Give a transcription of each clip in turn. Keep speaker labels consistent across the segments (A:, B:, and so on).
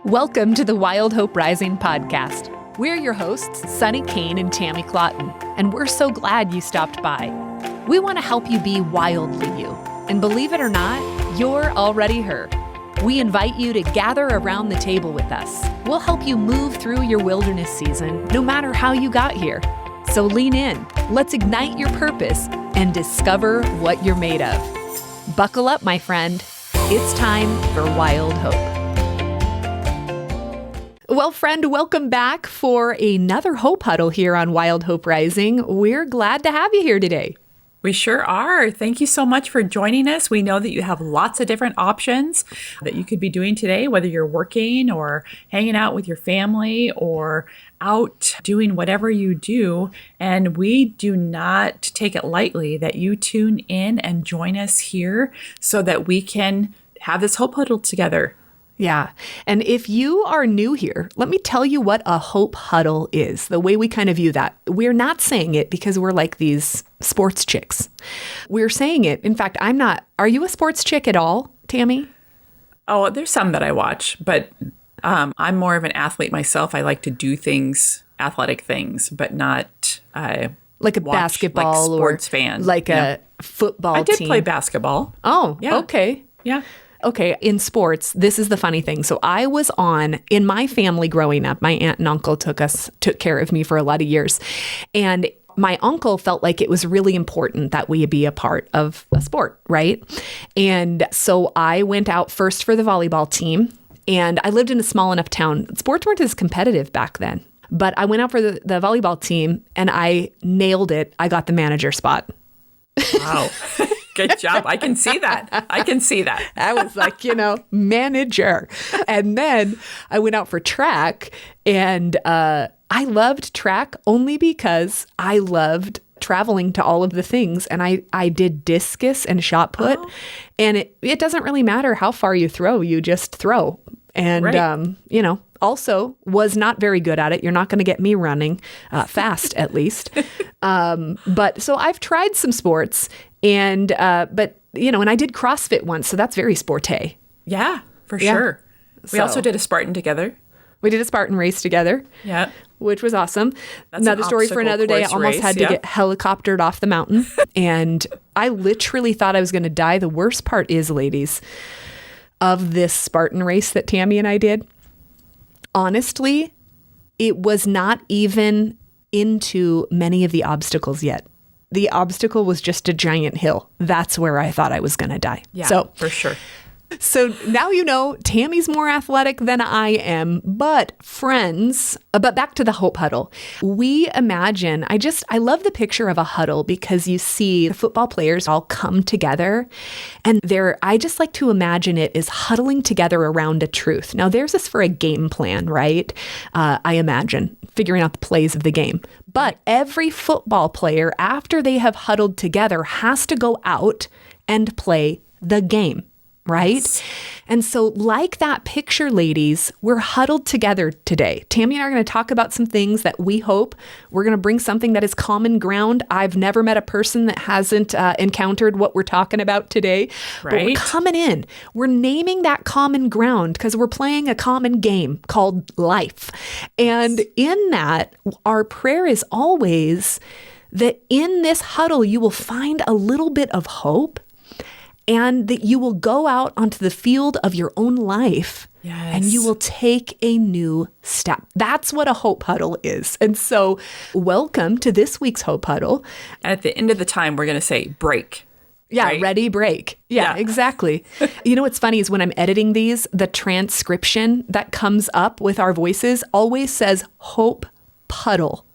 A: Welcome to the Wild Hope Rising podcast. We're your hosts, Sunny Kane and Tammy Clotton, and we're so glad you stopped by. We want to help you be wildly you, and believe it or not, you're already her. We invite you to gather around the table with us. We'll help you move through your wilderness season, no matter how you got here. So lean in, let's ignite your purpose and discover what you're made of. Buckle up, my friend. It's time for Wild Hope. Well, friend, welcome back for another Hope Huddle here on Wild Hope Rising. We're glad to have you here today.
B: We sure are. Thank you so much for joining us. We know that you have lots of different options that you could be doing today, whether you're working or hanging out with your family or out doing whatever you do. And we do not take it lightly that you tune in and join us here so that we can have this Hope Huddle together.
A: Yeah. And if you are new here, let me tell you what a Hope Huddle is, the way we kind of view that. We're not saying it because we're like these sports chicks. We're saying it. In fact, I'm not. Are you a sports chick at all, Tammy?
B: Oh, there's some that I watch, but I'm more of an athlete myself. I like to do things, athletic things, but not
A: like a basketball
B: like sports fan.
A: Like a football team.
B: I did play basketball.
A: Oh, yeah. Okay.
B: Yeah.
A: Okay, in sports, this is the funny thing. So I was on, in my family growing up, my aunt and uncle took care of me for a lot of years. And my uncle felt like it was really important that we be a part of a sport, right? And so I went out first for the volleyball team, and I lived in a small enough town. Sports weren't as competitive back then, but I went out for the volleyball team and I nailed it. I got the manager spot.
B: Wow. Good job. I can see that.
A: I was like, manager. And then I went out for track, and I loved track only because I loved traveling to all of the things. And I did discus and shot put. Oh. And it doesn't really matter how far you throw, you just throw. And, right. Also was not very good at it. You're not going to get me running fast, at least. But so I've tried some sports, and I did CrossFit once, so that's very sporty.
B: Yeah, for sure. We also did a Spartan together.
A: We did a Spartan race together.
B: Yeah.
A: Which was awesome. That's another story for another day. I almost had to get helicoptered off the mountain. And I literally thought I was going to die. The worst part is, ladies, of this Spartan race that Tammy and I did, honestly, it was not even into many of the obstacles yet. The obstacle was just a giant hill. That's where I thought I was going to die.
B: Yeah, so, for sure.
A: So now Tammy's more athletic than I am, but friends, but back to the Hope Huddle. We imagine, I love the picture of a huddle because you see the football players all come together, and I just like to imagine it as huddling together around a truth. Now there's this for a game plan, right? I imagine figuring out the plays of the game. But every football player, after they have huddled together, has to go out and play the game. Right? Yes. And so like that picture, ladies, we're huddled together today. Tammy and I are going to talk about some things that we hope we're going to bring something that is common ground. I've never met a person that hasn't encountered what we're talking about today. Right. But we're coming in. We're naming that common ground because we're playing a common game called life. And in that, our prayer is always that in this huddle, you will find a little bit of hope, and that you will go out onto the field of your own life. Yes. And you will take a new step. That's what a Hope Huddle is. And so welcome to this week's Hope Huddle.
B: And at the end of the time, we're going to say break.
A: Yeah,
B: right?
A: Ready, break. Yeah, exactly. What's funny is when I'm editing these, the transcription that comes up with our voices always says Hope Puddle.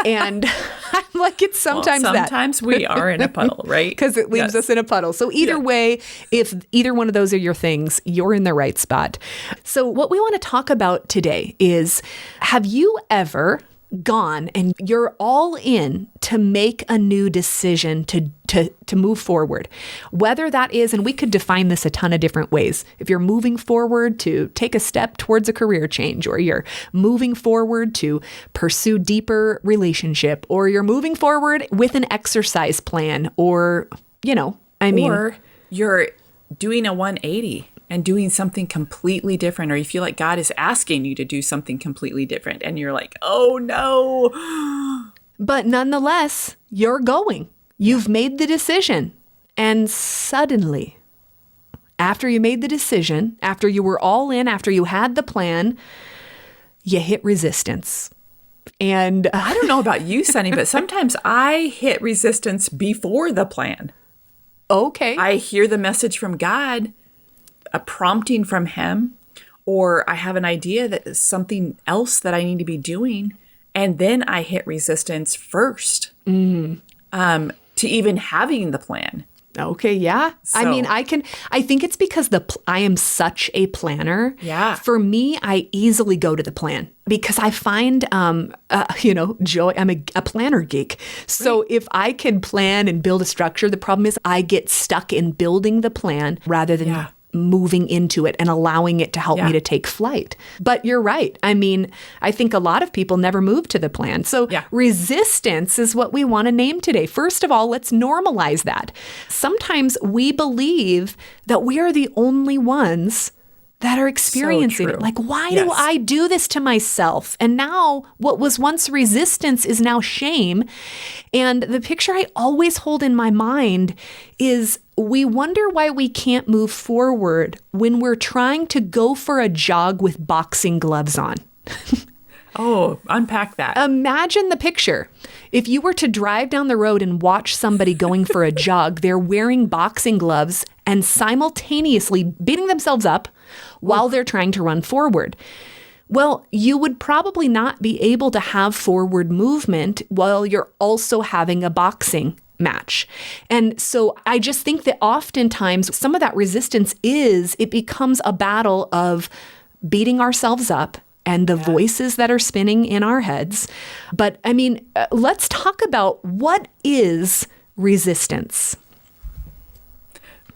A: And I'm like, it's sometimes
B: sometimes we are in a puddle, right?
A: Because it leaves us in a puddle. So either way, if either one of those are your things, you're in the right spot. So what we want to talk about today is, have you ever gone and you're all in to make a new decision to move forward? Whether that is, and we could define this a ton of different ways. If you're moving forward to take a step towards a career change, or you're moving forward to pursue deeper relationship, or you're moving forward with an exercise plan, or,
B: or you're doing a 180. and doing something completely different, or you feel like God is asking you to do something completely different, and you're like, oh no.
A: But nonetheless, you're going. You've made the decision. And suddenly, after you made the decision, after you were all in, after you had the plan, you hit resistance. And
B: I don't know about you, Sunny, but sometimes I hit resistance before the plan.
A: okay.
B: I hear the message from God, a prompting from him, or I have an idea that is something else that I need to be doing. And then I hit resistance first to even having the plan.
A: Okay, yeah. I mean, I think it's because I am such a planner.
B: Yeah.
A: For me, I easily go to the plan because I find, joy. I'm a planner geek. So if I can plan and build a structure, the problem is I get stuck in building the plan rather than moving into it and allowing it to help me to take flight. But you're right. I mean, I think a lot of people never move to the plan. So resistance is what we want to name today. First of all, let's normalize that. Sometimes we believe that we are the only ones that are experiencing it. Like, why do I do this to myself? And now what was once resistance is now shame. And the picture I always hold in my mind is we wonder why we can't move forward when we're trying to go for a jog with boxing gloves on.
B: Oh, unpack that.
A: Imagine the picture. If you were to drive down the road and watch somebody going for a jog, they're wearing boxing gloves and simultaneously beating themselves up while they're trying to run forward. Well, you would probably not be able to have forward movement while you're also having a boxing match. And so I just think that oftentimes some of that resistance it becomes a battle of beating ourselves up and the voices that are spinning in our heads. But I mean, let's talk about what is resistance.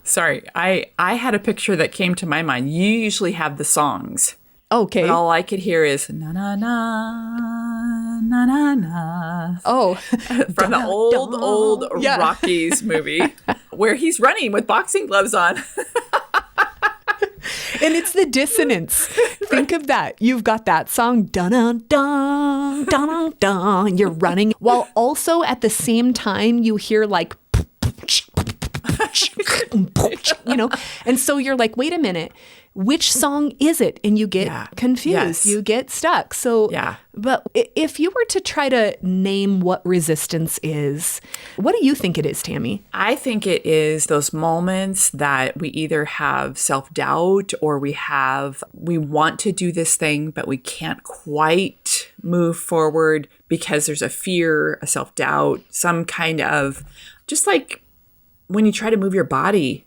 B: Sorry, I had a picture that came to my mind. You usually have the songs.
A: Okay.
B: But all I could hear is na na na na na na.
A: Oh,
B: from the old Rockies movie where he's running with boxing gloves on.
A: And it's the dissonance. Think of that. You've got that song, dun-dun-dun, dun-dun-dun. You're running while also at the same time you hear like, and so you're like, wait a minute, which song is it? And you get confused. You get stuck. So, but if you were to try to name what resistance is, what do you think it is, Tammy?
B: I think it is those moments that we either have self-doubt or we want to do this thing, but we can't quite move forward because there's a fear, a self-doubt, some kind of, just like when you try to move your body,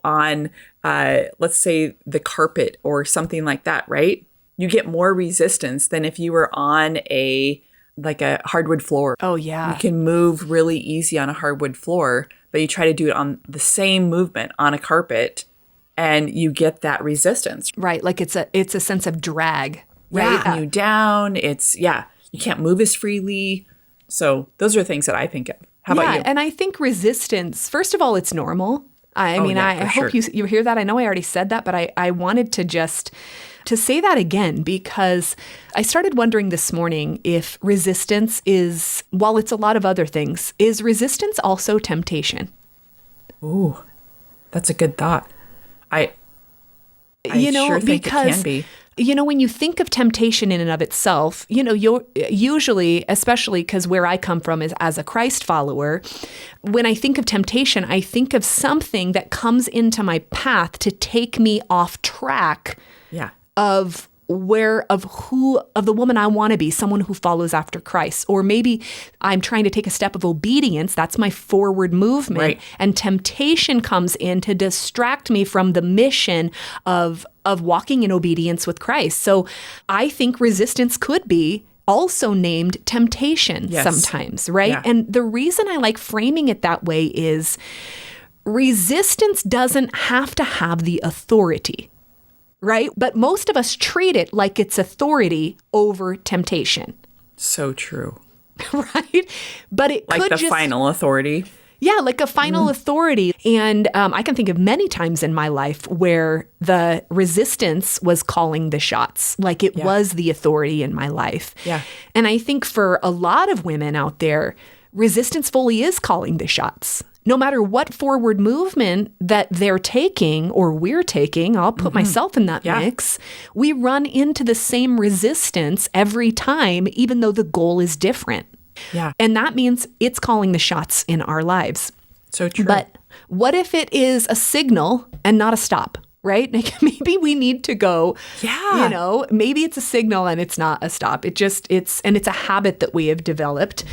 B: on, let's say the carpet or something like that, right? You get more resistance than if you were on a hardwood floor.
A: Oh, yeah.
B: You can move really easy on a hardwood floor, but you try to do it on the same movement on a carpet and you get that resistance.
A: Right. Like it's a sense of drag. Right.
B: Yeah. You down. You can't move as freely. So those are things that I think of. How about you?
A: And I think resistance, first of all, it's normal. I hope you hear that. I know I already said that, but I wanted to just to say that again because I started wondering this morning if resistance is, while it's a lot of other things, is resistance also temptation?
B: Ooh, that's a good thought. I sure think it can be.
A: When you think of temptation in and of itself, you're usually, especially because where I come from is as a Christ follower, when I think of temptation, I think of something that comes into my path to take me off track of the woman I want to be, someone who follows after Christ. Or maybe I'm trying to take a step of obedience. That's my forward movement. Right. And temptation comes in to distract me from the mission of walking in obedience with Christ. So I think resistance could be also named temptation sometimes, right? Yeah. And the reason I like framing it that way is resistance doesn't have to have the authority. Right? But most of us treat it like it's authority over temptation.
B: So true.
A: Right? But it
B: like
A: could
B: the final authority.
A: Yeah, like a final authority. And I can think of many times in my life where the resistance was calling the shots, like it was the authority in my life.
B: Yeah.
A: And I think for a lot of women out there, resistance fully is calling the shots. No matter what forward movement that they're taking or we're taking, I'll put myself in that mix, we run into the same resistance every time, even though the goal is different.
B: Yeah.
A: And that means it's calling the shots in our lives.
B: So true.
A: But what if it is a signal and not a stop, right? Like maybe we need to go, maybe it's a signal and it's not a stop. It's a habit that we have developed.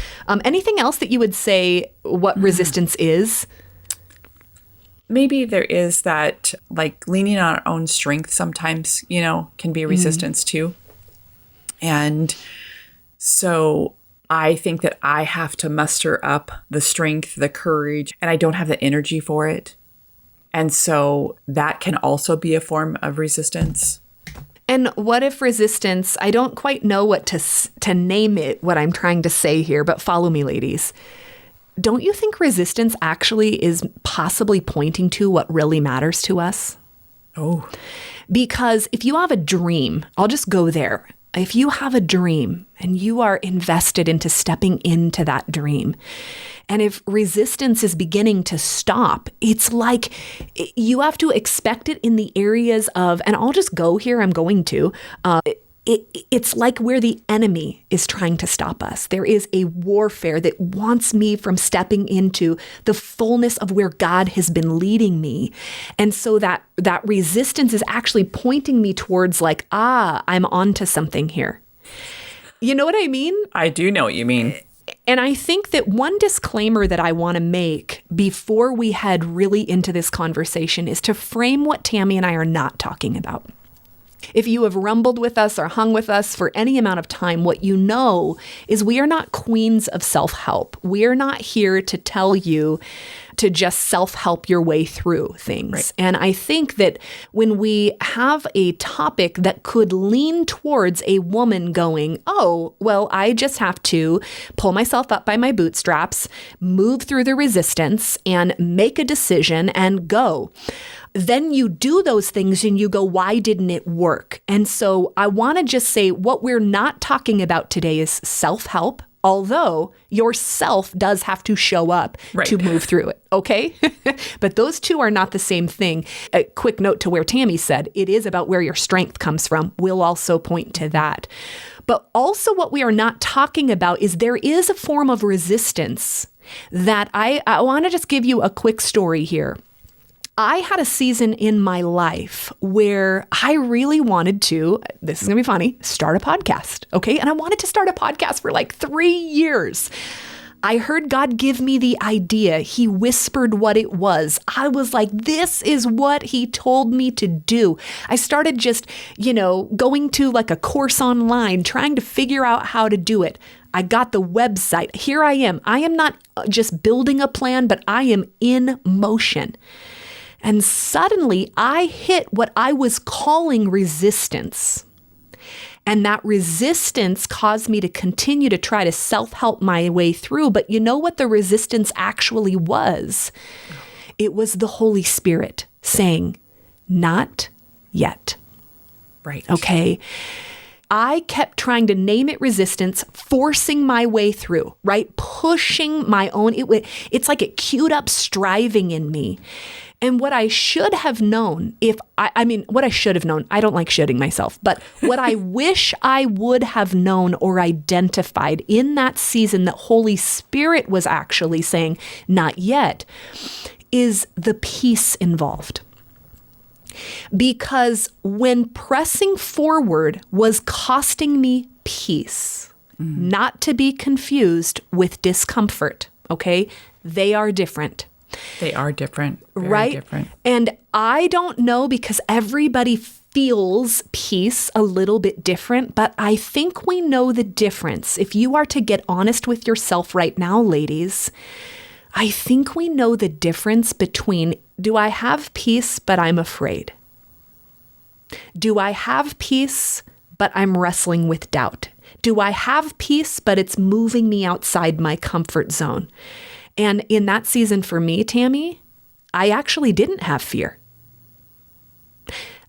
A: Anything else that you would say what resistance is?
B: Maybe there is that, like, leaning on our own strength sometimes, can be resistance too. And so I think that I have to muster up the strength, the courage, and I don't have the energy for it. And so that can also be a form of resistance.
A: And what if resistance, I don't quite know what to name it, what I'm trying to say here, but follow me, ladies. Don't you think resistance actually is possibly pointing to what really matters to us?
B: Oh.
A: Because if you have a dream, I'll just go there. If you have a dream and you are invested into stepping into that dream, and if resistance is beginning to stop, it's like you have to expect it in the areas of, and I'll just go here, I'm going to, it's like where the enemy is trying to stop us. There is a warfare that wants me from stepping into the fullness of where God has been leading me. And so that resistance is actually pointing me towards like, I'm onto something here. You know what I mean?
B: I do know what you mean.
A: And I think that one disclaimer that I want to make before we head really into this conversation is to frame what Tammy and I are not talking about. If you have rumbled with us or hung with us for any amount of time, what you know is we are not queens of self-help. We are not here to tell you to just self-help your way through things. Right. And I think that when we have a topic that could lean towards a woman going, oh, well, I just have to pull myself up by my bootstraps, move through the resistance, and make a decision and go. Then you do those things and you go, why didn't it work? And so I want to just say what we're not talking about today is self-help, although yourself does have to show up to move through it, okay? But those two are not the same thing. A quick note to where Tammy said, it is about where your strength comes from. We'll also point to that. But also what we are not talking about is there is a form of resistance that I want to just give you a quick story here. I had a season in my life where I really wanted to, this is going to be funny, start a podcast, okay? And I wanted to start a podcast for like 3 years. I heard God give me the idea. He whispered what it was. I was like, this is what he told me to do. I started just, going to like a course online, trying to figure out how to do it. I got the website. Here I am. I am not just building a plan, but I am in motion. And suddenly I hit what I was calling resistance. And that resistance caused me to continue to try to self-help my way through. But you know what the resistance actually was? It was the Holy Spirit saying, not yet.
B: Right.
A: Okay. I kept trying to name it resistance, forcing my way through, right? Pushing my own, it's like it queued up striving in me. And what I should have known, what I should have known, I don't like shitting myself, but what I wish I would have known or identified in that season that Holy Spirit was actually saying, not yet, is the peace involved. Because when pressing forward was costing me peace, not to be confused with discomfort, okay? They are different.
B: They are different.
A: Very different. And I don't know because everybody feels peace a little bit different, but I think we know the difference. If you are to get honest with yourself right now, ladies, I think we know the difference between, do I have peace, but I'm afraid? Do I have peace, but I'm wrestling with doubt? Do I have peace, but it's moving me outside my comfort zone? And in that season for me, Tammy, I actually didn't have fear.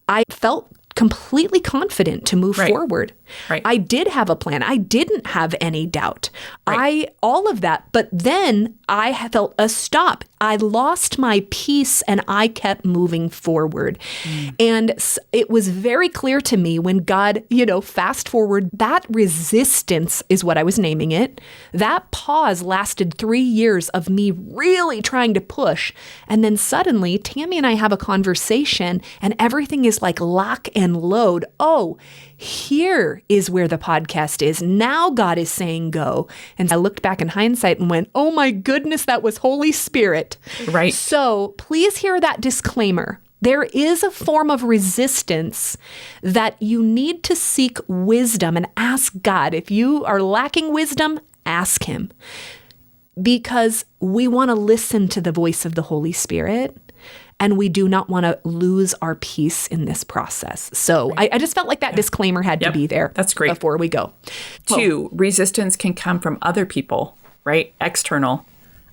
A: I felt completely confident to move forward.
B: Right.
A: I did have a plan. I didn't have any doubt. All of that. But then I felt a stop. I lost my peace and I kept moving forward. And it was very clear to me when God, fast forward, that resistance is what I was naming it. That pause lasted 3 years of me really trying to push. And then suddenly Tammy and I have a conversation and everything is like lock and load. Oh, here is where the podcast is. Now God is saying go. And I looked back in hindsight and went, oh my goodness, that was Holy Spirit.
B: Right.
A: So please hear that disclaimer. There is a form of resistance that you need to seek wisdom and ask God. If you are lacking wisdom, ask Him. Because we want to listen to the voice of the Holy Spirit. And we do not want to lose our peace in this process. So I just felt like that disclaimer had to be there.
B: That's great.
A: Before we go.
B: 2, resistance can come from other people, right? External.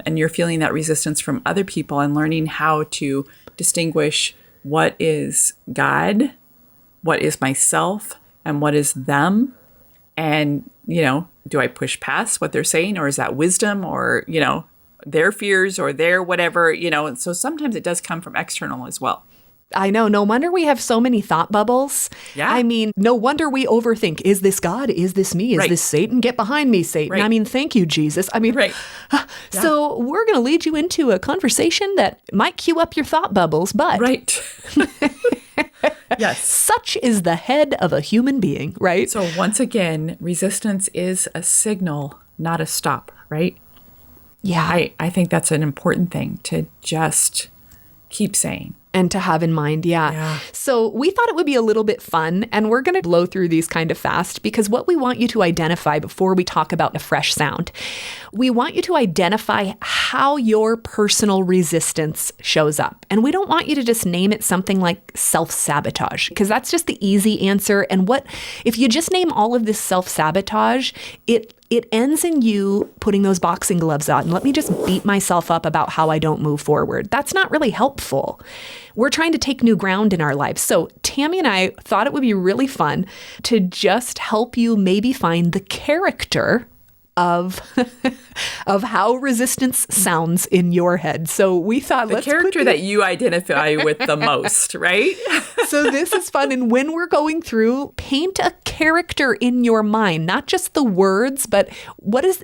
B: And you're feeling that resistance from other people and learning how to distinguish what is God, what is myself, and what is them. And, do I push past what they're saying, or is that wisdom, or, their fears or their whatever, and so sometimes it does come from external as well.
A: I know. No wonder we have so many thought bubbles.
B: Yeah.
A: I mean, no wonder we overthink. Is this God? Is this me? Is this Satan? Get behind me, Satan.
B: Right.
A: I mean, thank you, Jesus. I mean, So we're going to lead you into a conversation that might cue up your thought bubbles, but
B: Right. Yes.
A: Such is the head of a human being, right?
B: So once again, resistance is a signal, not a stop, right?
A: Yeah.
B: I think that's an important thing to just keep saying.
A: And to have in mind, yeah. So we thought it would be a little bit fun, and we're going to blow through these kind of fast because what we want you to identify before we talk about the fresh sound, we want you to identify how your personal resistance shows up. And we don't want you to just name it something like self-sabotage, because that's just the easy answer. And if you just name all of this self-sabotage, it ends in you putting those boxing gloves on. Let me just beat myself up about how I don't move forward. That's not really helpful. We're trying to take new ground in our lives. So Tammy and I thought it would be really fun to just help you maybe find the character of how resistance sounds in your head. So we thought,
B: the character that you identify with the most, right?
A: So this is fun. And when we're going through, paint a character in your mind, not just the words, but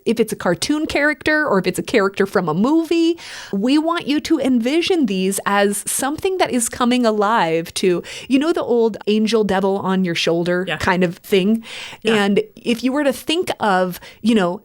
A: if it's a cartoon character or if it's a character from a movie, we want you to envision these as something that is coming alive to, the old angel devil on your shoulder kind of thing. Yeah. And if you were to think of,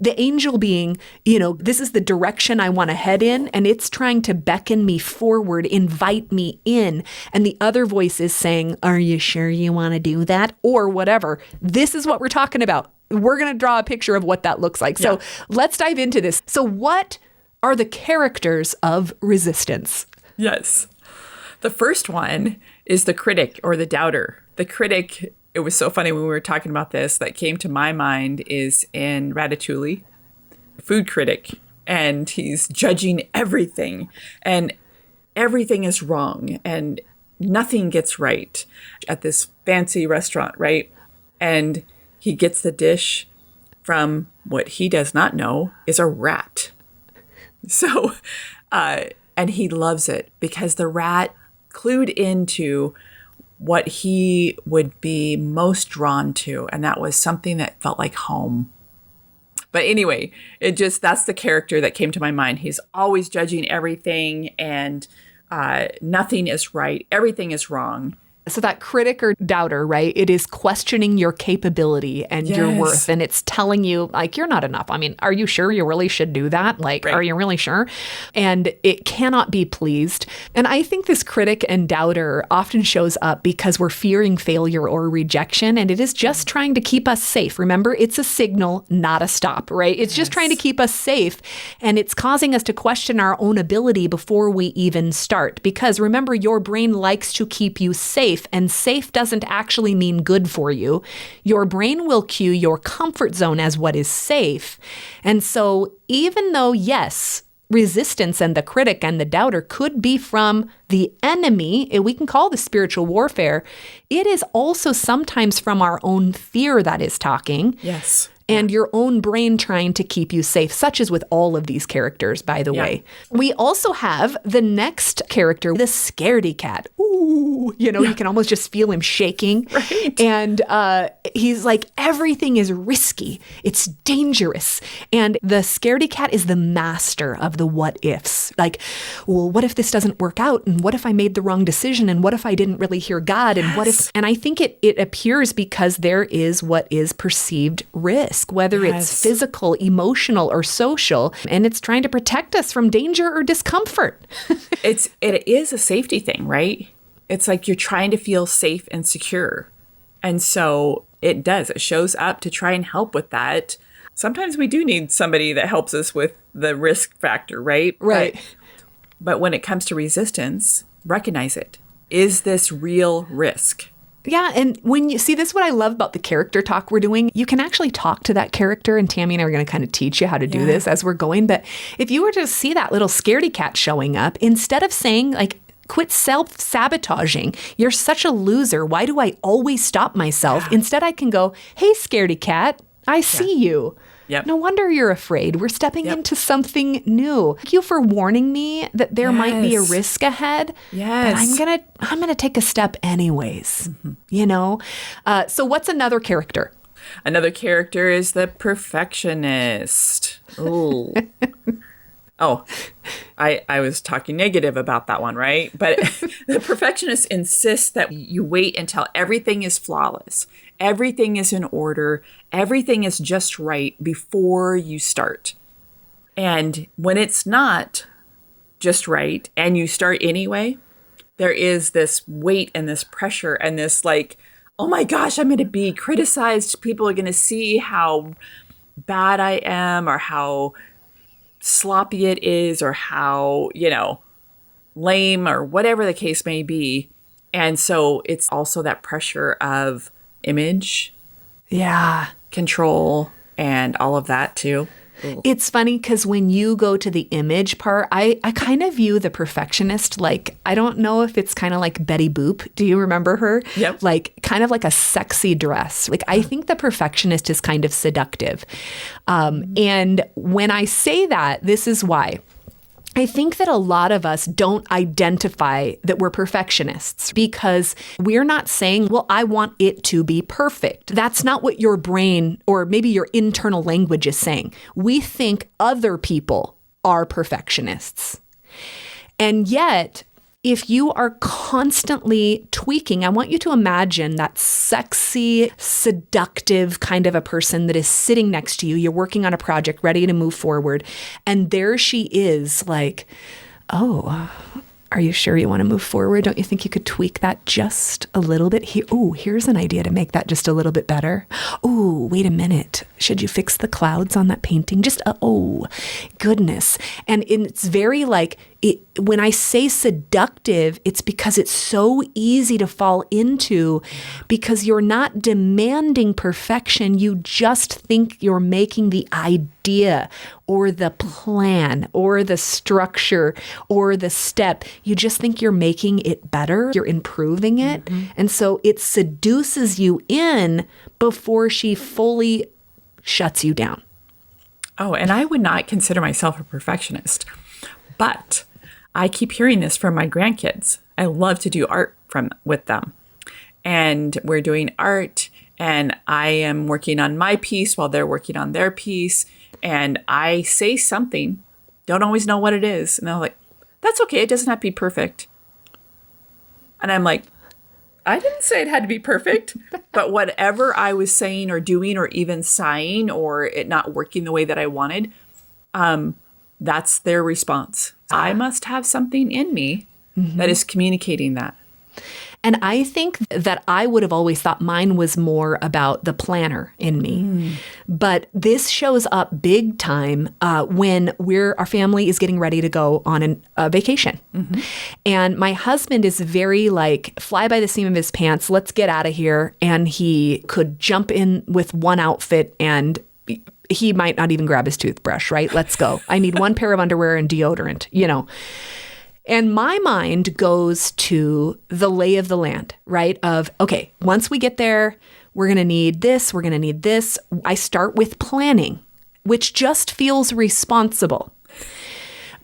A: the angel being, this is the direction I want to head in, and it's trying to beckon me forward, invite me in. And the other voice is saying, are you sure you want to do that? Or whatever. This is what we're talking about. We're going to draw a picture of what that looks like. So let's dive into this. So what are the characters of resistance?
B: Yes. The first one is the critic or the doubter. The critic, it was so funny when we were talking about this, that came to my mind is in Ratatouille, food critic, and he's judging everything, and everything is wrong, and nothing gets right at this fancy restaurant, right? And he gets the dish from what he does not know is a rat. So, and he loves it because the rat clued into what he would be most drawn to. And that was something that felt like home. But anyway, that's the character that came to my mind. He's always judging everything, and nothing is right. Everything is wrong.
A: So that critic or doubter, right? It is questioning your capability and your worth. And it's telling you, like, you're not enough. I mean, are you sure you really should do that? Like, are you really sure? And it cannot be pleased. And I think this critic and doubter often shows up because we're fearing failure or rejection. And it is just trying to keep us safe. Remember, it's a signal, not a stop, right? It's just trying to keep us safe. And it's causing us to question our own ability before we even start. Because remember, your brain likes to keep you safe. And safe doesn't actually mean good for you. Your brain will cue your comfort zone as what is safe. And so even though, yes, resistance and the critic and the doubter could be from the enemy, we can call this spiritual warfare. It is also sometimes from our own fear that is talking.
B: Yes.
A: And your own brain trying to keep you safe, such as with all of these characters, by the way. We also have the next character, the scaredy cat. Ooh, you can almost just feel him shaking.
B: Right.
A: And he's like, everything is risky. It's dangerous. And the scaredy cat is the master of the what ifs. Like, well, what if this doesn't work out? And what if I made the wrong decision? And what if I didn't really hear God? And what if, and I think it appears because there is what is perceived risk, whether it's physical, emotional, or social, and it's trying to protect us from danger or discomfort.
B: It is a safety thing, right? It's like you're trying to feel safe and secure. And so it shows up to try and help with that. Sometimes we do need somebody that helps us with the risk factor, right?
A: Right.
B: But when it comes to resistance, recognize it. Is this real risk?
A: Yeah, and when you see this, is what I love about the character talk we're doing. You can actually talk to that character, and Tammy and I are going to kind of teach you how to do this as we're going. But if you were to see that little scaredy cat showing up, instead of saying like, quit self-sabotaging, you're such a loser, why do I always stop myself? Instead, I can go, hey, scaredy cat, I see you.
B: Yep.
A: No wonder you're afraid. We're stepping into something new. Thank you for warning me that there might be a risk ahead.
B: Yes.
A: But I'm gonna take a step anyways. So what's another character?
B: Another character is the perfectionist. Ooh. Oh, I was talking negative about that one, right? But the perfectionist insists that you wait until everything is flawless, everything is in order, everything is just right before you start. And when it's not just right and you start anyway, there is this weight and this pressure and this like, oh my gosh, I'm going to be criticized. People are going to see how bad I am or how sloppy it is or how, lame or whatever the case may be. And so it's also that pressure of image, control, and all of that too.
A: It's funny because when you go to the image part, I kind of view the perfectionist like, I don't know if it's kind of like Betty Boop. Do you remember her?
B: Yep.
A: Like kind of like a sexy dress. Like I think the perfectionist is kind of seductive. And when I say that, this is why. I think that a lot of us don't identify that we're perfectionists because we're not saying, well, I want it to be perfect. That's not what your brain or maybe your internal language is saying. We think other people are perfectionists. And yet, if you are constantly tweaking, I want you to imagine that sexy, seductive kind of a person that is sitting next to you. You're working on a project, ready to move forward. And there she is like, oh, are you sure you want to move forward? Don't you think you could tweak that just a little bit? Here's an idea to make that just a little bit better. Oh, wait a minute. Should you fix the clouds on that painting? Oh, goodness. And it's very like, when I say seductive, it's because it's so easy to fall into because you're not demanding perfection. You just think you're making the idea or the plan or the structure or the step. You just think you're making it better. You're improving it. Mm-hmm. And so it seduces you in before she fully shuts you down.
B: Oh, and I would not consider myself a perfectionist, but I keep hearing this from my grandkids. I love to do art with them. And we're doing art and I am working on my piece while they're working on their piece. And I say something, don't always know what it is. And they're like, that's okay. It doesn't have to be perfect. And I'm like, I didn't say it had to be perfect, but whatever I was saying or doing or even sighing or it not working the way that I wanted, that's their response. I must have something in me that is communicating that.
A: And I think that I would have always thought mine was more about the planner in me. But this shows up big time when our family is getting ready to go on a vacation. And my husband is very like, fly by the seam of his pants, let's get out of here. And he could jump in with one outfit and he might not even grab his toothbrush, right? Let's go. I need one pair of underwear and deodorant, And my mind goes to the lay of the land, right? Of, okay, once we get there, we're going to need this, we're going to need this. I start with planning, which just feels responsible.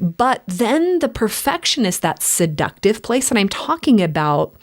A: But then the perfectionist, that seductive place that I'm talking about,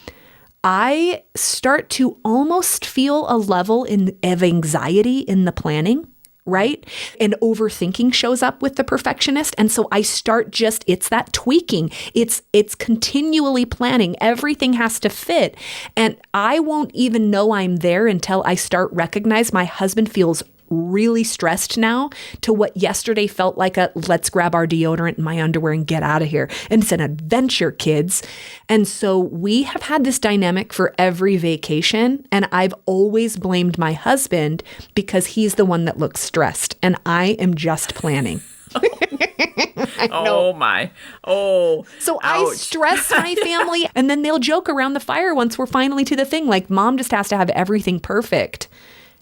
A: I start to almost feel a level of anxiety in the planning, right? And overthinking shows up with the perfectionist. And so I start it's that tweaking. It's continually planning. Everything has to fit. And I won't even know I'm there until I start recognize my husband feels really stressed now to what yesterday felt like let's grab our deodorant and my underwear and get out of here. And it's an adventure, kids. And so we have had this dynamic for every vacation. And I've always blamed my husband because he's the one that looks stressed. And I am just planning. I know.
B: Oh my. Oh.
A: So
B: ouch.
A: I stress my family and then they'll joke around the fire once we're finally to the thing. Like, mom just has to have everything perfect.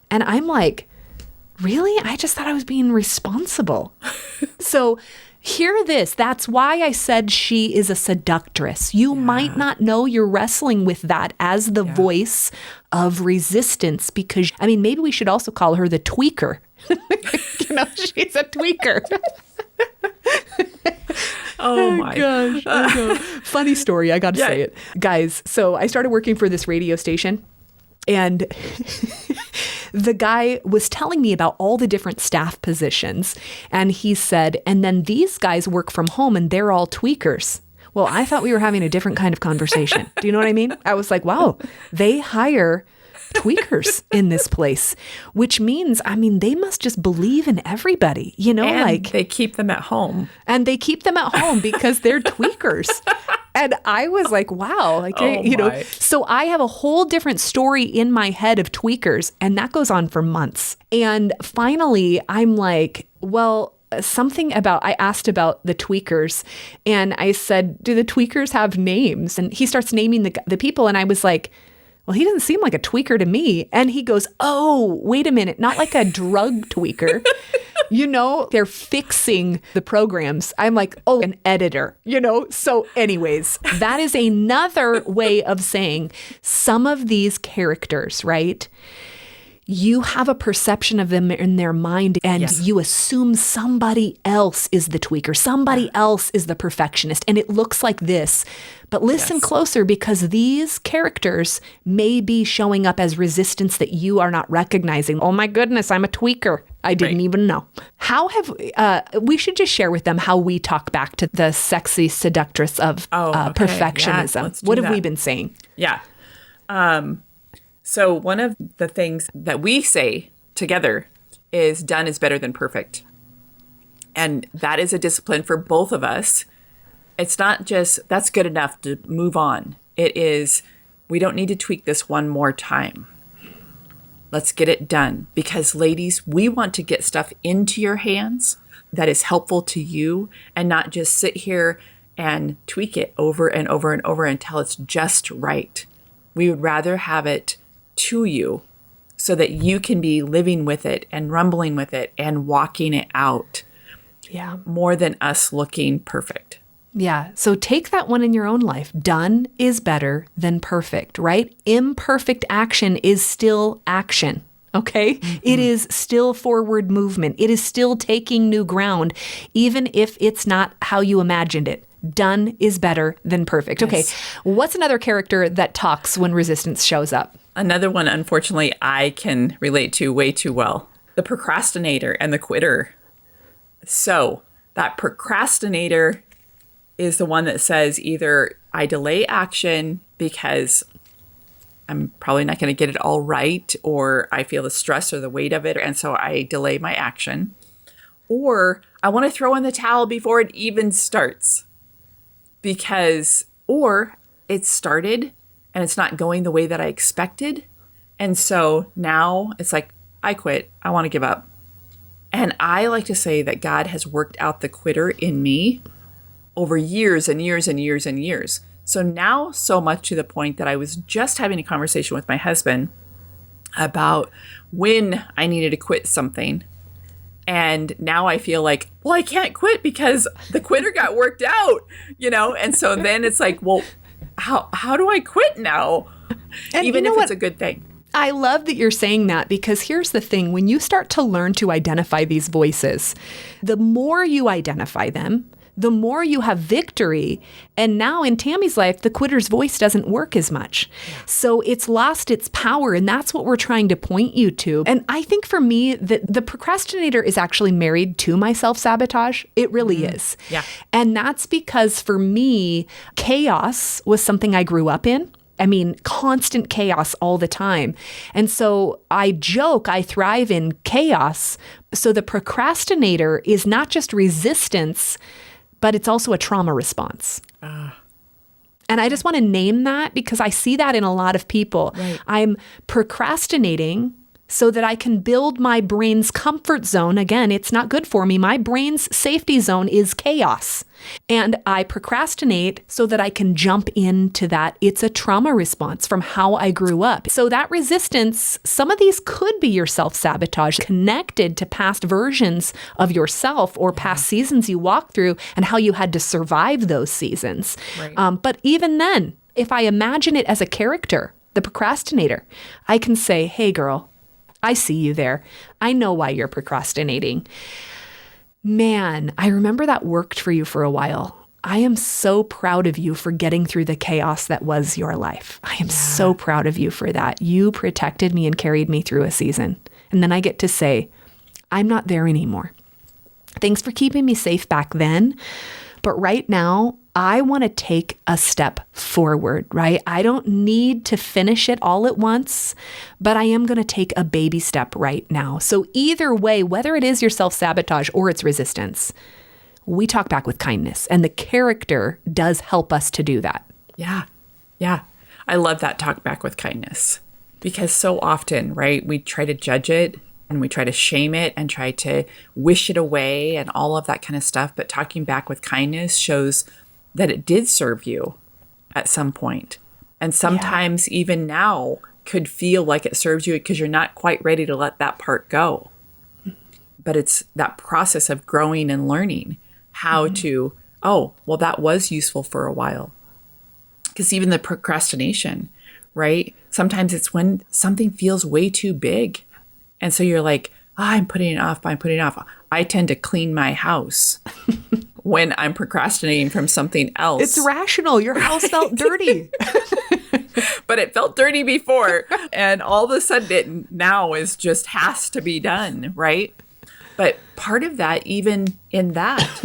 A: And I'm like, really? I just thought I was being responsible. So hear this. That's why I said she is a seductress. You might not know you're wrestling with that as the voice of resistance because, maybe we should also call her the tweaker. She's a tweaker.
B: Oh my
A: gosh. I know. Funny story. I got to say it. Guys, so I started working for this radio station and the guy was telling me about all the different staff positions. And he said, and then these guys work from home and they're all tweakers. Well, I thought we were having a different kind of conversation. Do you know what I mean? I was like, wow, they hire tweakers in this place, which means, they must just believe in everybody,
B: and they keep them at home.
A: And they keep them at home because they're tweakers. And I was like, wow, so I have a whole different story in my head of tweakers, and that goes on for months. And finally, I'm like, well, I asked about the tweakers, and I said, do the tweakers have names? And he starts naming the people, and I was like, well, he doesn't seem like a tweaker to me. And he goes, oh, wait a minute, not like a drug tweaker. They're fixing the programs. I'm like, oh, an editor, So anyways, that is another way of saying some of these characters, right? You have a perception of them in their mind and you assume somebody else is the tweaker. Somebody else is the perfectionist. And it looks like this. But listen closer because these characters may be showing up as resistance that you are not recognizing. Oh my goodness, I'm a tweaker. I didn't even know. How we should just share with them how we talk back to the sexy seductress of perfectionism.
B: Yeah,
A: what have we been saying?
B: Yeah. So one of the things that we say together is done is better than perfect. And that is a discipline for both of us. It's not just that's good enough to move on. It is we don't need to tweak this one more time. Let's get it done. Because ladies, we want to get stuff into your hands that is helpful to you and not just sit here and tweak it over and over and over until it's just right. We would rather have it to you so that you can be living with it and rumbling with it and walking it out.
A: Yeah.
B: More than us looking perfect.
A: Yeah. So take that one in your own life. Done is better than perfect, right? Imperfect action is still action. Okay. Mm-hmm. It is still forward movement. It is still taking new ground, even if it's not how you imagined it. Done is better than perfect. Yes. Okay. What's another character that talks when resistance shows up?
B: Another one, unfortunately, I can relate to way too well. The procrastinator and the quitter. So that procrastinator is the one that says either I delay action because I'm probably not going to get it all right, or I feel the stress or the weight of it, and so I delay my action. Or I want to throw in the towel before it even starts. Or it started and it's not going the way that I expected. And so now it's like, I quit. I want to give up. And I like to say that God has worked out the quitter in me over years and years and years and years. So now so much to the point that I was just having a conversation with my husband about when I needed to quit something. And now I feel like, well, I can't quit because the quitter got worked out, And so then it's like, well, how do I quit now?
A: And
B: even if it's a good thing.
A: I love that you're saying that, because here's the thing. When you start to learn to identify these voices, the more you identify them, the more you have victory. And now in Tammy's life, the quitter's voice doesn't work as much. So it's lost its power. And that's what we're trying to point you to. And I think for me, that the procrastinator is actually married to my self-sabotage. It really is.
B: Yeah.
A: And that's because for me, chaos was something I grew up in. I mean, constant chaos all the time. And so I joke, I thrive in chaos. So the procrastinator is not just resistance, but it's also a trauma response. And I just want to name that because I see that in a lot of people.
B: Right.
A: I'm procrastinating so that I can build my brain's comfort zone. Again, it's not good for me. My brain's safety zone is chaos. And I procrastinate so that I can jump into that. It's a trauma response from how I grew up. So that resistance, some of these could be your self-sabotage connected to past versions of yourself or past seasons you walked through and how you had to survive those seasons.
B: Right.
A: But even then, if I imagine it as a character, the procrastinator, I can say, hey, girl, I see you there. I know why you're procrastinating. Man, I remember that worked for you for a while. I am so proud of you for getting through the chaos that was your life. I am so proud of you for that. You protected me and carried me through a season. And then I get to say, I'm not there anymore. Thanks for keeping me safe back then. But right now, I want to take a step forward, right? I don't need to finish it all at once, but I am going to take a baby step right now. So either way, whether it is your self-sabotage or it's resistance, we talk back with kindness, and the character does help us to do that.
B: Yeah. Yeah. I love that talk back with kindness, because so often, right, we try to judge it and we try to shame it and try to wish it away and all of that kind of stuff. But talking back with kindness shows that it did serve you at some point. And sometimes even now could feel like it serves you because you're not quite ready to let that part go. But it's that process of growing and learning how to, that was useful for a while. Because even the procrastination, right? Sometimes it's when something feels way too big. And so you're like, I'm putting it off. I tend to clean my house when I'm procrastinating from something else.
A: It's rational. Your house felt dirty.
B: But it felt dirty before. And all of a sudden it now is just has to be done, right? But part of that, even in that,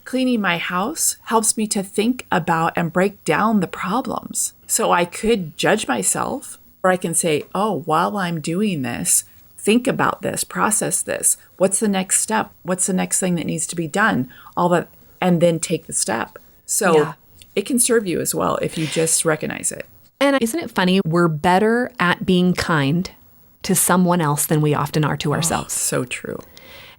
B: cleaning my house helps me to think about and break down the problems. So I could judge myself, or I can say, while I'm doing this, think about this, process this. What's the next step? What's the next thing that needs to be done? All that, and then take the step. So it can serve you as well if you just recognize it.
A: And isn't it funny? We're better at being kind to someone else than we often are to ourselves.
B: So true.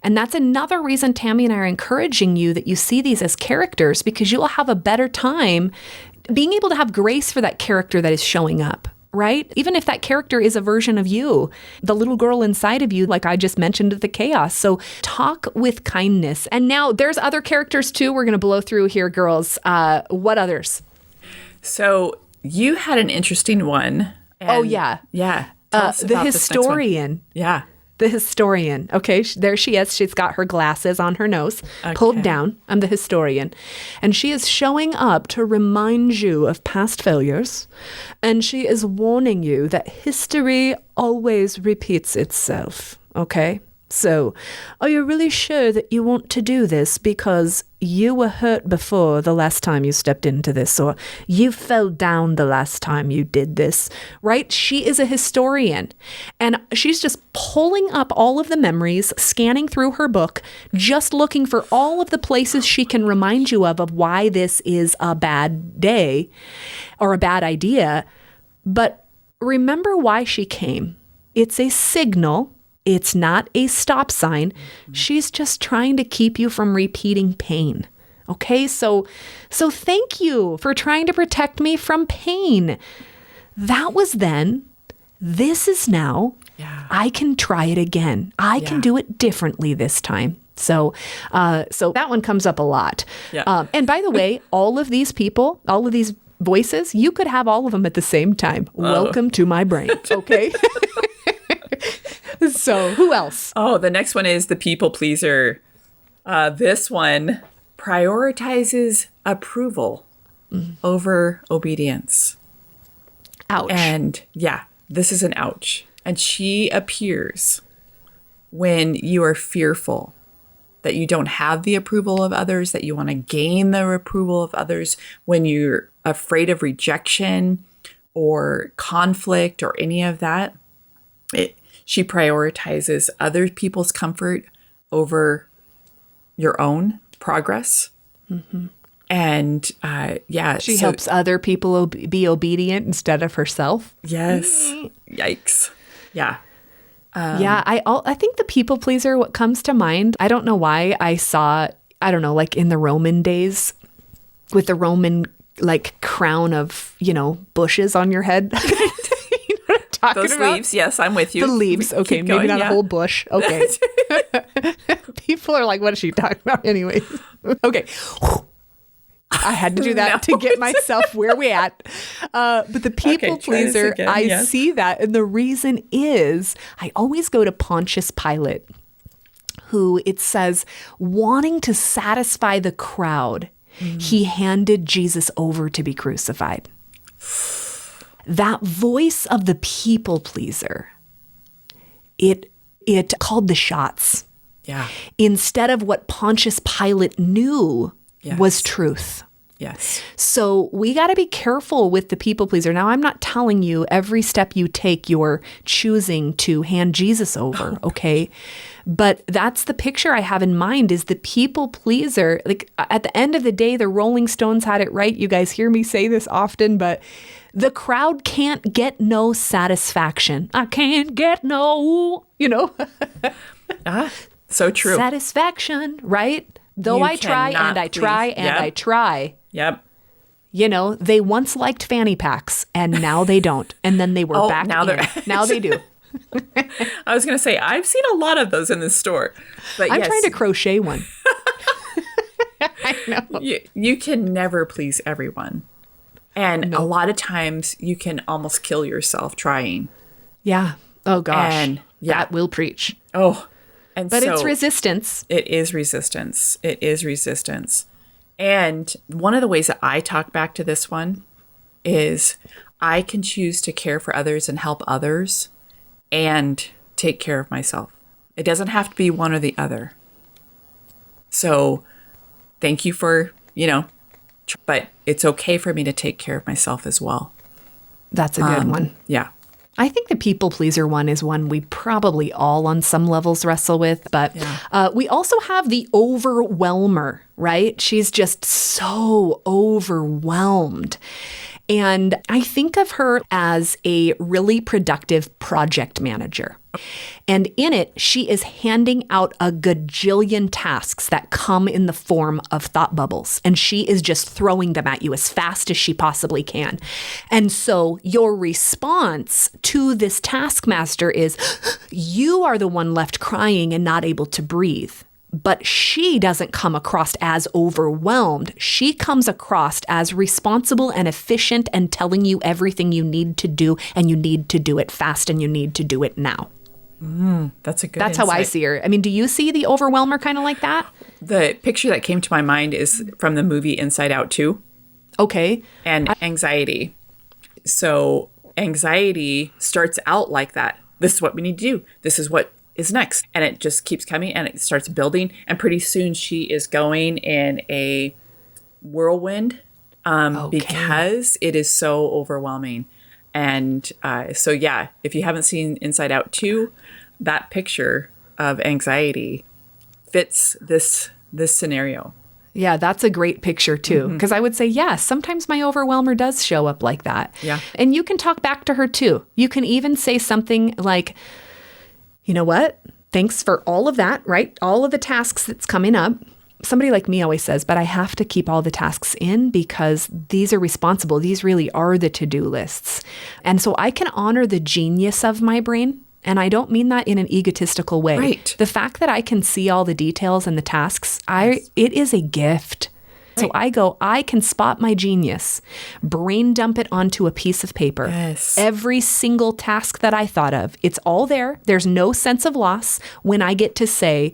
A: And that's another reason Tammy and I are encouraging you that you see these as characters, because you'll have a better time being able to have grace for that character that is showing up. Right? Even if that character is a version of you, the little girl inside of you, like I just mentioned, the chaos. So talk with kindness. And now there's other characters too. We're going to blow through here, girls. What others?
B: So you had an interesting one.
A: Yeah.
B: Tell us
A: The
B: about
A: historian.
B: This next one. Yeah.
A: The historian. Okay, there she is. She's got her glasses on her nose, pulled down. I'm the historian. And she is showing up to remind you of past failures. And she is warning you that history always repeats itself. Okay? So, are you really sure that you want to do this because you were hurt before the last time you stepped into this, or you fell down the last time you did this, right? She is a historian, and she's just pulling up all of the memories, scanning through her book, just looking for all of the places she can remind you of why this is a bad day or a bad idea. But remember why she came. It's a signal. It's not a stop sign. She's just trying to keep you from repeating pain. Okay, so thank you for trying to protect me from pain. That was then. This is now.
B: Yeah.
A: I can try it again. I can do it differently this time. So that one comes up a lot.
B: Yeah.
A: And by the way, all of these people, all of these voices, you could have all of them at the same time. Welcome to my brain. Okay. So who else?
B: Oh, the next one is the people pleaser. This one prioritizes approval over obedience.
A: Ouch.
B: And yeah, this is an ouch. And she appears when you are fearful that you don't have the approval of others, that you want to gain the approval of others, when you're afraid of rejection or conflict or any of that. She prioritizes other people's comfort over your own progress. Mm-hmm. And
A: she helps other people be obedient instead of herself.
B: Yes. Yikes. Yeah.
A: I think the people pleaser, what comes to mind, I don't know why like in the Roman days with the Roman like crown of, bushes on your head. You know what I'm talking
B: Those
A: about?
B: leaves. Yes, I'm with you.
A: The leaves. Okay.
B: Keep
A: Maybe
B: going,
A: not
B: yeah.
A: a whole bush. Okay. People are like, what is she talking about anyway? Okay. I had to do that to get myself where we at. But the people pleaser, see that. And the reason is I always go to Pontius Pilate, who it says, wanting to satisfy the crowd, he handed Jesus over to be crucified. That voice of the people pleaser, it called the shots.
B: Yeah.
A: Instead of what Pontius Pilate knew was truth.
B: Yes.
A: So we got to be careful with the people pleaser. Now, I'm not telling you every step you take, you're choosing to hand Jesus over, okay? But that's the picture I have in mind is the people pleaser. Like at the end of the day, the Rolling Stones had it right. You guys hear me say this often, but the crowd can't get no satisfaction. I can't get no,
B: So true.
A: Satisfaction, right? Though
B: You
A: I try
B: cannot
A: and I try and I try.
B: Yep.
A: They once liked fanny packs and now they don't. And then they were back
B: now
A: in. Now they do.
B: I was going to say, I've seen a lot of those in the store. But
A: I'm trying to crochet one. I know.
B: You can never please everyone. And a lot of times you can almost kill yourself trying.
A: Yeah. Oh, gosh.
B: And
A: that will preach.
B: Oh,
A: but it's resistance.
B: It is resistance. It is resistance. And one of the ways that I talk back to this one is I can choose to care for others and help others and take care of myself. It doesn't have to be one or the other. So thank you for, but it's okay for me to take care of myself as well.
A: That's a good one.
B: Yeah.
A: I think the people pleaser one is one we probably all on some levels wrestle with, but we also have the overwhelmer, right? She's just so overwhelmed. And I think of her as a really productive project manager. And in it, she is handing out a gajillion tasks that come in the form of thought bubbles. And she is just throwing them at you as fast as she possibly can. And so your response to this taskmaster is, you are the one left crying and not able to breathe. But she doesn't come across as overwhelmed. She comes across as responsible and efficient and telling you everything you need to do, and you need to do it fast, and you need to do it now.
B: That's a good
A: That's how I see her. I mean, do you see the overwhelmer kind of like that?
B: The picture that came to my mind is from the movie Inside Out 2.
A: Okay.
B: And anxiety. So anxiety starts out like that. This is what we need to do. This is what is next. And it just keeps coming and it starts building. And pretty soon she is going in a whirlwind because it is so overwhelming. And so, if you haven't seen Inside Out 2, that picture of anxiety fits this scenario.
A: Yeah, that's a great picture too. Because I would say, sometimes my overwhelmer does show up like that.
B: Yeah.
A: And you can talk back to her too. You can even say something like, you know what? Thanks for all of that, right? All of the tasks that's coming up. Somebody like me always says, but I have to keep all the tasks in because these are responsible. These really are the to-do lists. And so I can honor the genius of my brain And I don't mean that in an egotistical way.
B: Right.
A: The fact that I can see all the details and the tasks, it is a gift. So I can spot my genius, brain dump it onto a piece of paper.
B: Yes.
A: Every single task that I thought of, it's all there. There's no sense of loss when I get to say,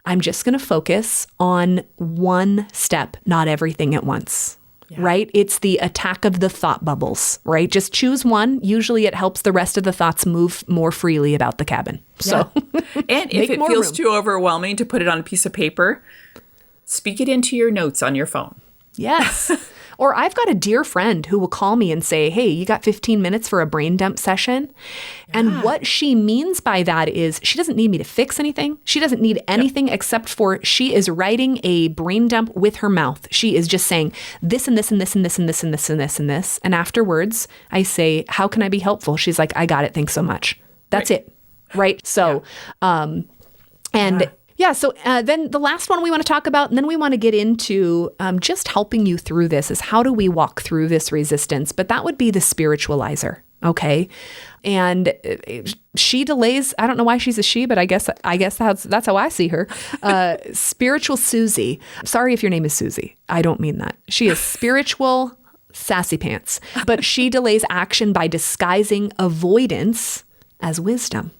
A: I'm just going to focus on one step, not everything at once. Yeah. Right? It's the attack of the thought bubbles, right? Just choose one. Usually it helps the rest of the thoughts move more freely about the cabin. So,
B: and if it feels too overwhelming to put it on a piece of paper, speak it into your notes on your phone.
A: Yes. Or I've got a dear friend who will call me and say, hey, you got 15 minutes for a brain dump session? Yeah. And what she means by that is she doesn't need me to fix anything. She doesn't need anything except for she is writing a brain dump with her mouth. She is just saying this and this and this and this and this and this and this and this. And afterwards, I say, how can I be helpful? She's like, I got it. Thanks so much. That's it. Right. So, so then the last one we want to talk about, and then we want to get into just helping you through this is how do we walk through this resistance? But that would be the spiritualizer, okay? And she delays, I don't know why she's a she, but I guess that's how I see her. Spiritual Susie. Sorry if your name is Susie. I don't mean that. She is spiritual sassy pants, but she delays action by disguising avoidance as wisdom.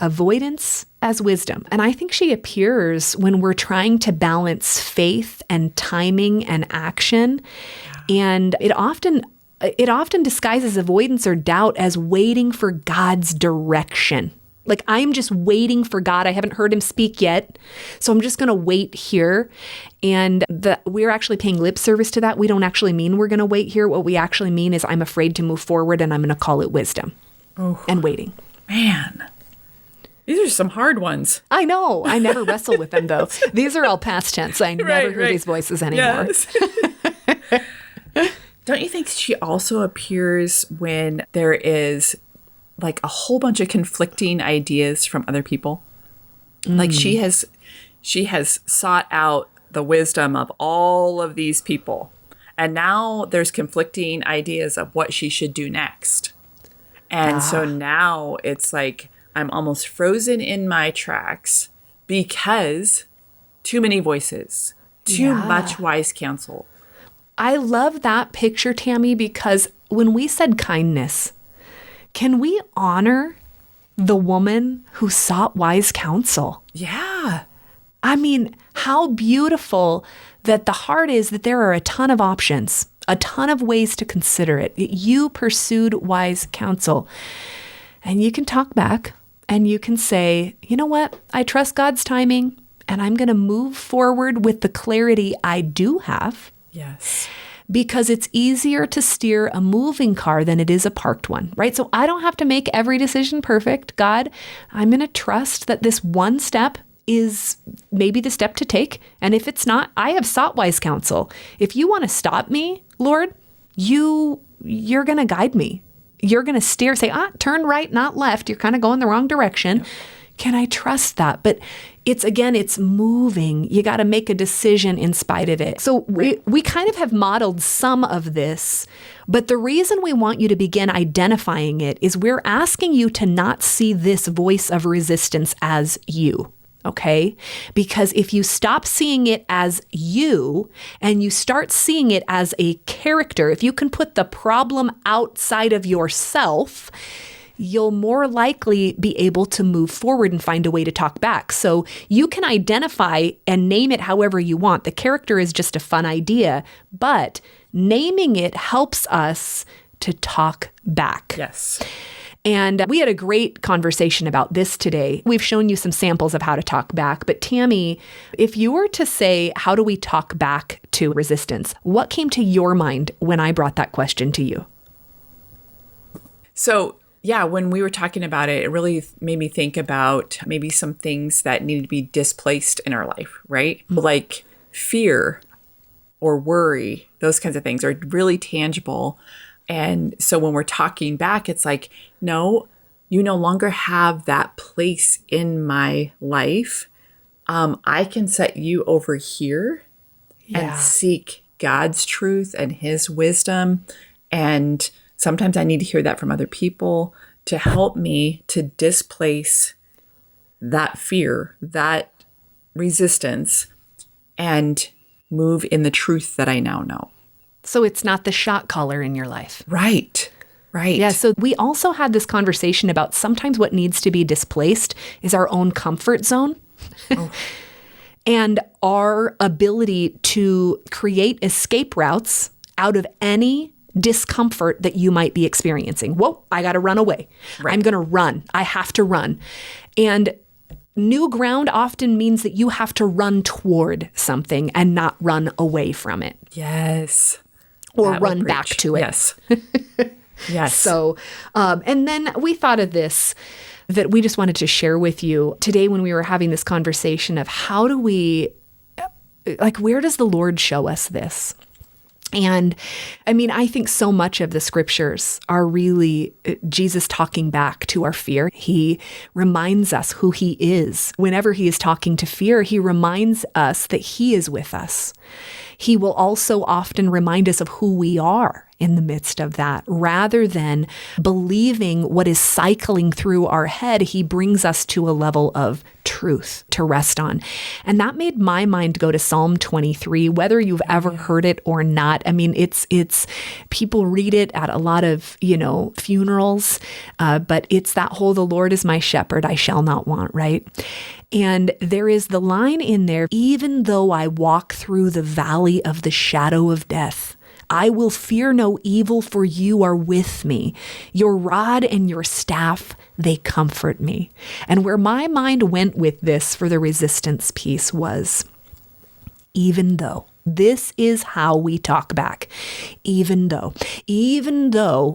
A: Avoidance as wisdom. And I think she appears when we're trying to balance faith and timing and action. And it often disguises avoidance or doubt as waiting for God's direction. Like, I'm just waiting for God. I haven't heard him speak yet. So I'm just going to wait here. And we're actually paying lip service to that. We don't actually mean we're going to wait here. What we actually mean is I'm afraid to move forward and I'm going to call it wisdom and waiting.
B: Man. These are some hard ones.
A: I know. I never wrestle with them, though. These are all past tense. I never hear these voices anymore. Yes.
B: Don't you think she also appears when there is like a whole bunch of conflicting ideas from other people? Like she has sought out the wisdom of all of these people. And now there's conflicting ideas of what she should do next. And so now it's like, I'm almost frozen in my tracks because too many voices, too much wise counsel.
A: I love that picture, Tammy, because when we said kindness, can we honor the woman who sought wise counsel?
B: Yeah.
A: I mean, how beautiful that the heart is that there are a ton of options, a ton of ways to consider it. You pursued wise counsel, and you can talk back. And you can say, you know what? I trust God's timing and I'm going to move forward with the clarity I do have.
B: Yes.
A: Because it's easier to steer a moving car than it is a parked one, right? So I don't have to make every decision perfect. God, I'm going to trust that this one step is maybe the step to take. And if it's not, I have sought wise counsel. If you want to stop me, Lord, you're going to guide me. You're going to steer, say, turn right, not left. You're kind of going the wrong direction. Yeah. Can I trust that? But it's moving. You got to make a decision in spite of it. So we kind of have modeled some of this, but the reason we want you to begin identifying it is we're asking you to not see this voice of resistance as you. Okay? Because if you stop seeing it as you and you start seeing it as a character, if you can put the problem outside of yourself, you'll more likely be able to move forward and find a way to talk back. So you can identify and name it however you want. The character is just a fun idea, but naming it helps us to talk back.
B: Yes.
A: And we had a great conversation about this today. We've shown you some samples of how to talk back. But Tammy, if you were to say, how do we talk back to resistance? What came to your mind when I brought that question to you?
B: So, yeah, when we were talking about it, it really made me think about maybe some things that needed to be displaced in our life, right? Mm-hmm. Like fear or worry, those kinds of things are really tangible. And so when we're talking back, it's like, no, you no longer have that place in my life. I can set you over here and seek God's truth and his wisdom and Sometimes I need to hear that from other people to help me to displace that fear, that resistance, and move in the truth that I now know.
A: So it's not the shot caller in your life.
B: Right.
A: Yeah, so we also had this conversation about sometimes what needs to be displaced is our own comfort zone. Oh. And our ability to create escape routes out of any discomfort that you might be experiencing. Whoa, I got to run away. Right. I'm going to run. I have to run. And new ground often means that you have to run toward something and not run away from it.
B: Yes.
A: Or run back to it.
B: Yes. Yes.
A: So, and then we thought of this that we just wanted to share with you today when we were having this conversation of how do we, like, where does the Lord show us this? And I mean, I think so much of the scriptures are really Jesus talking back to our fear. He reminds us who he is. Whenever he is talking to fear, he reminds us that he is with us. He will also often remind us of who we are in the midst of that. Rather than believing what is cycling through our head, he brings us to a level of truth to rest on. And that made my mind go to Psalm 23, whether you've ever heard it or not. I mean, it's people read it at a lot of, funerals, but it's that whole, the Lord is my shepherd, I shall not want, right? And there is the line in there, even though I walk through the valley of the shadow of death, I will fear no evil, for you are with me. Your rod and your staff, they comfort me. And where my mind went with this for the resistance piece was, even though. This is how we talk back. Even though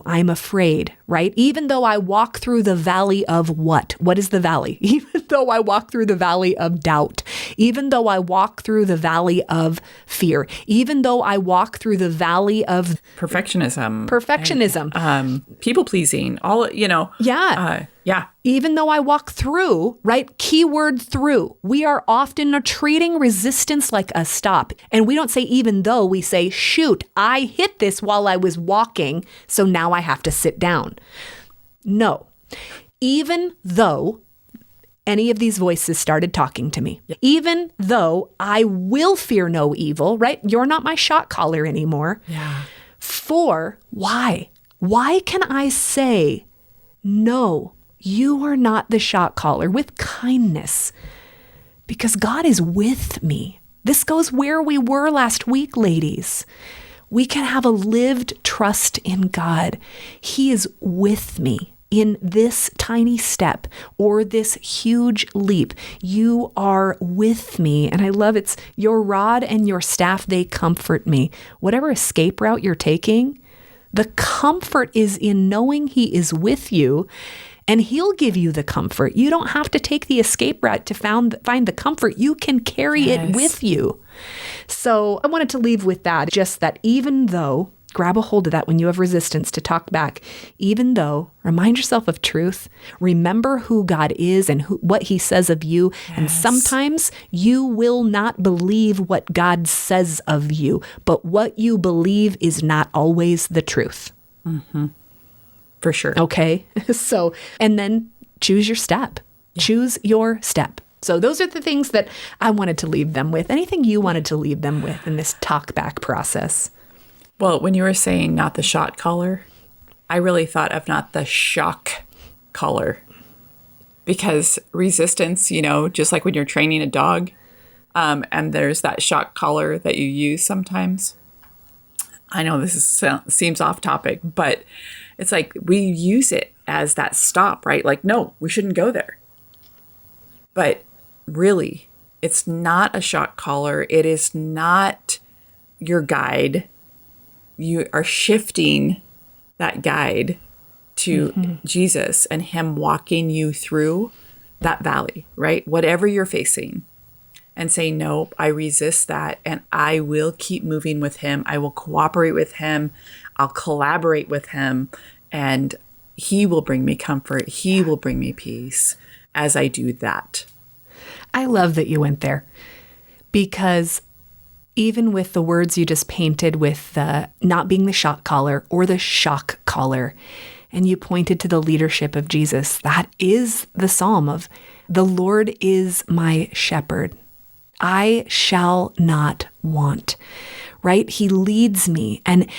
A: I'm afraid, right? Even though I walk through the valley of what? What is the valley? Even though I walk through the valley of doubt, even though I walk through the valley of fear, even though I walk through the valley of
B: perfectionism, people pleasing, all,
A: Yeah.
B: Yeah.
A: Even though I walk through, right? Keyword through. We are often treating resistance like a stop. And we don't say even though, we say, shoot, I hit this while I was walking, so now I have to sit down. No. Even though any of these voices started talking to me, even though I will fear no evil, right? You're not my shot caller anymore.
B: Yeah.
A: For why? Why can I say, no, you are not the shot caller, with kindness, because God is with me. This goes where we were last week, ladies. We can have a lived trust in God. He is with me in this tiny step or this huge leap. You are with me. And I love it's your rod and your staff, they comfort me. Whatever escape route you're taking, the comfort is in knowing he is with you. And he'll give you the comfort. You don't have to take the escape route to find the comfort. You can carry it with you. So I wanted to leave with that, just that even though, grab a hold of that when you have resistance to talk back, even though, remind yourself of truth, remember who God is and what he says of you. Yes. And sometimes you will not believe what God says of you, but what you believe is not always the truth.
B: Mm-hmm. For sure.
A: Okay. So, and then choose your step. Yeah. Choose your step. So those are the things that I wanted to leave them with. Anything you wanted to leave them with in this talk back process?
B: Well, when you were saying not the shot caller, I really thought of not the shock caller. Because resistance, just like when you're training a dog, and there's that shock collar that you use sometimes. I know this seems off topic, but it's like we use it as that stop, right? Like, no, we shouldn't go there. But really, it's not a shock collar. It is not your guide. You are shifting that guide to Jesus and him walking you through that valley, right? Whatever you're facing. And say, nope, I resist that. And I will keep moving with him. I will cooperate with him. I'll collaborate with him. And he will bring me comfort. He will bring me peace as I do that.
A: I love that you went there, because Even with the words you just painted with the not being the shot caller or the shock caller, and you pointed to the leadership of Jesus, that is the psalm of the Lord is my shepherd. I shall not want, right? He leads me. And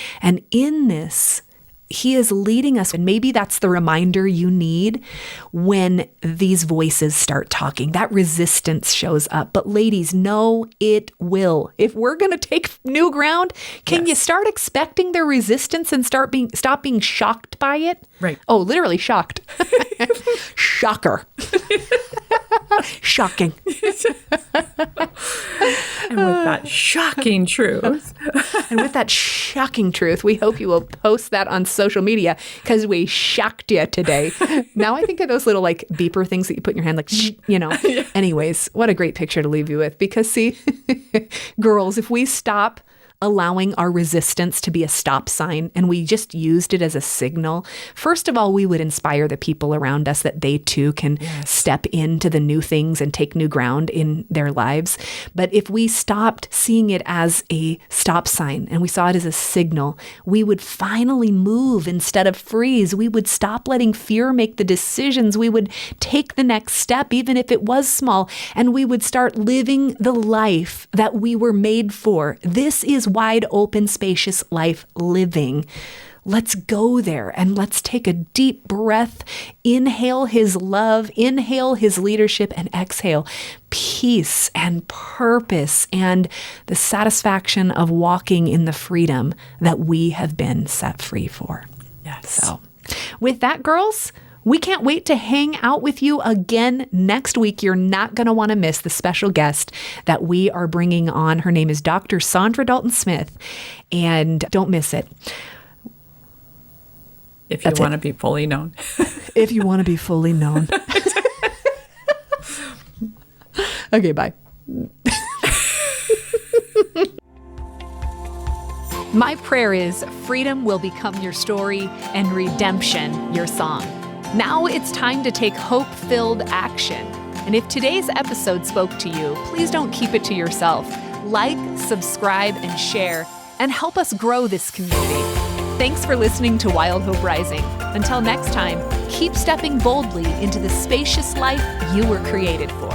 A: in this, he is leading us. And maybe that's the reminder you need when these voices start talking. That resistance shows up. But ladies, know it will. If we're going to take new ground, can you start expecting the resistance and stop being shocked by it?
B: Right.
A: Oh, literally shocked. Shocker. Shocking.
B: And with that shocking truth.
A: We hope you will post that on social media because we shocked you today. Now I think of those little like beeper things that you put in your hand, like, Yeah. Anyways, what a great picture to leave you with, because see, girls, if we stop allowing our resistance to be a stop sign and we just used it as a signal, first of all, we would inspire the people around us that they too can step into the new things and take new ground in their lives. But if we stopped seeing it as a stop sign and we saw it as a signal, we would finally move instead of freeze. We would stop letting fear make the decisions. We would take the next step, even if it was small, and we would start living the life that we were made for. This is wide open, spacious life living. Let's go there and let's take a deep breath, inhale his love, inhale his leadership, and exhale peace and purpose and the satisfaction of walking in the freedom that we have been set free for.
B: Yes.
A: So with that, girls, we can't wait to hang out with you again next week. You're not going to want to miss the special guest that we are bringing on. Her name is Dr. Sandra Dalton Smith, and don't miss it.
B: If you want to be fully known.
A: If you want to be fully known. Okay, bye. My prayer is freedom will become your story and redemption your song. Now it's time to take hope-filled action. And if today's episode spoke to you, please don't keep it to yourself. Like, subscribe, and share, and help us grow this community. Thanks for listening to Wild Hope Rising. Until next time, keep stepping boldly into the spacious life you were created for.